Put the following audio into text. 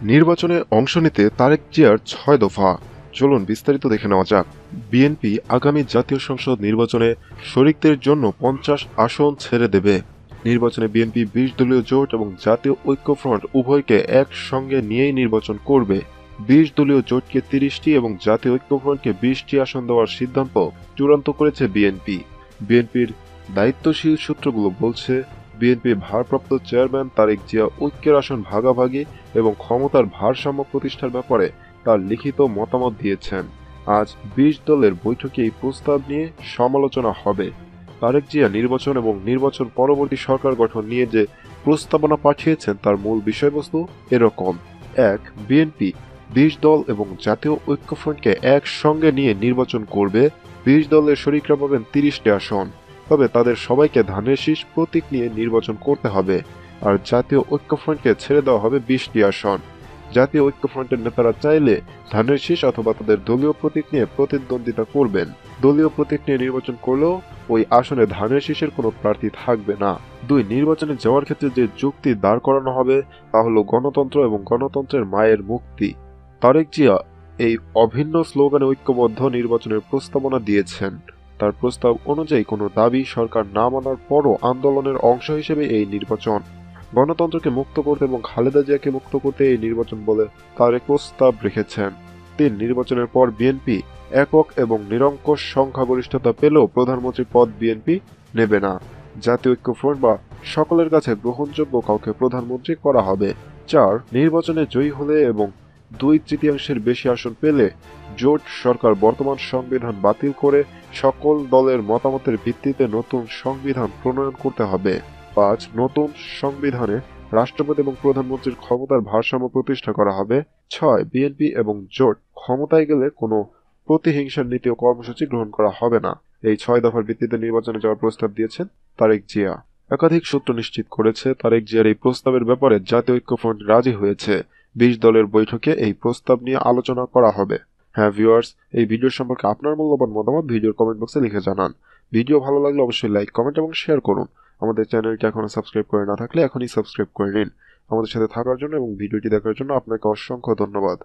নির্বাচনে অংশ নিতে তারেক জিয়ার ৬ দফা। চলুন বিস্তারিত দেখে নেওয়া যাক। বিএনপি আগামী জাতীয় সংসদ নির্বাচনে শরিকদের জন্য ৫০ আসন ছেড়ে দেবে। নির্বাচনে বিএনপি ২০ দলীয় জোট এবং জাতীয় ঐক্যফ্রন্ট উভয়কে একসঙ্গে নিয়েই নির্বাচন করবে। ২০ দলীয় জোটকে ৩০টি এবং জাতীয় ঐক্যফ্রন্টকে ২০টি আসন দেওয়ার সিদ্ধান্ত চূড়ান্ত করেছে বিএনপি। বিএনপির দায়িত্বশীল সূত্রগুলো বলছে, বিএনপির ভারপ্রাপ্ত চেয়ারম্যান তারেক জিয়া ঐক্যের আসন ভাগাভাগি এবং ক্ষমতার ভারসাম্য প্রতিষ্ঠার ব্যাপারে তার লিখিত মতামত দিয়েছেন। আজ ২০ দলের বৈঠকে এই প্রস্তাব নিয়ে সমালোচনা হবে। তারেক জিয়া নির্বাচন এবং নির্বাচন পরবর্তী সরকার গঠন নিয়ে যে প্রস্তাবনা পাঠিয়েছেন তার মূল বিষয়বস্তু এরকম: ১. বিএনপি ২০ দল এবং জাতীয় ঐক্যফ্রন্টকে একসঙ্গে নিয়ে নির্বাচন করবে। ২০ দলের শরিকরা পাবেন ৩০টি আসন, তবে তাদের সবাইকে ধানের শীষ প্রতীক নিয়ে নির্বাচন করতে হবে। আর জাতীয় ঐক্যফ্রন্টকে ছেড়ে দেওয়া হবে ২০টি আসন। জাতীয় ঐক্যফ্রন্টের নেতারা চাইলে ধানের শীষ অথবা তাদের দলীয় প্রতীক নিয়ে প্রতিদ্বন্দ্বিতা করবেন। দলীয় প্রতীক নিয়ে নির্বাচন করলেও ওই আসনে ধানের শীষের কোনো প্রার্থী থাকবে না। ২. নির্বাচনে যাওয়ার ক্ষেত্রে যে যুক্তি দাঁড় করানো হবে তা হলো গণতন্ত্র এবং গণতন্ত্রের মায়ের মুক্তি। তারেক জিয়া এই অভিন্ন স্লোগানে ঐক্যবদ্ধ নির্বাচনের প্রস্তাবনা দিয়েছেন। তার প্রস্তাব অনুযায়ী কোনো দাবি সরকার না মানার পরও আন্দোলনের অংশ হিসেবে এই নির্বাচন। গণতন্ত্রকে মুক্ত করতে এবং খালেদা জিয়াকে মুক্ত করতে এই নির্বাচন বলে তারেক প্রস্তাব রেখেছেন। ৩. নির্বাচনের পর বিএনপি একক এবং নিরঙ্কুশ সংখ্যাগরিষ্ঠতা পেলেও প্রধানমন্ত্রী পদ বিএনপি নেবে না। জাতীয় ঐক্যফ্রন্ট বা সকলের কাছে গ্রহণযোগ্য কাউকে প্রধানমন্ত্রী করা হবে। ৪. নির্বাচনে জয়ী হলে এবং ২/৩ বেশি আসন পেলে জোট সরকার বর্তমান সংবিধান বাতিল করে সকল দলের মতামতের ভিত্তিতে নতুন সংবিধান প্রণয়ন করতে হবে। ৫. নতুন সংবিধানে রাষ্ট্রপতি এবং প্রধানমন্ত্রীর ক্ষমতার ভারসাম্য প্রতিষ্ঠা করা হবে। ৬. বিএনপি এবং জোট ক্ষমতায় গেলে কোনো প্রতিহিংসার নীতি ও কর্মসূচি গ্রহণ করা হবে না। এই ৬ দফার ভিত্তিতে নির্বাচনে যাওয়ার প্রস্তাব দিয়েছেন তারেক জিয়া। একাধিক সূত্র নিশ্চিত করেছে, তারেক জিয়ার এই প্রস্তাবের ব্যাপারে জাতীয় ঐক্যফ্রন্ট রাজি হয়েছে। ২০ দলের বৈঠকে এই প্রস্তাব নিয়ে আলোচনা করা হবে। হ্যাঁ ভিউয়ার্স, এই ভিডিও সম্পর্কে আপনার মূল্যবান মতামত ভিডিওর কমেন্ট বক্সে লিখে জানান। ভিডিও ভালো লাগলে অবশ্যই লাইক, কমেন্ট এবং শেয়ার করুন। আমাদের চ্যানেলটি এখনো সাবস্ক্রাইব করে না থাকলে এখনই সাবস্ক্রাইব করে নিন। আমাদের সাথে থাকার জন্য এবং ভিডিওটি দেখার জন্য আপনাকে অসংখ্য ধন্যবাদ।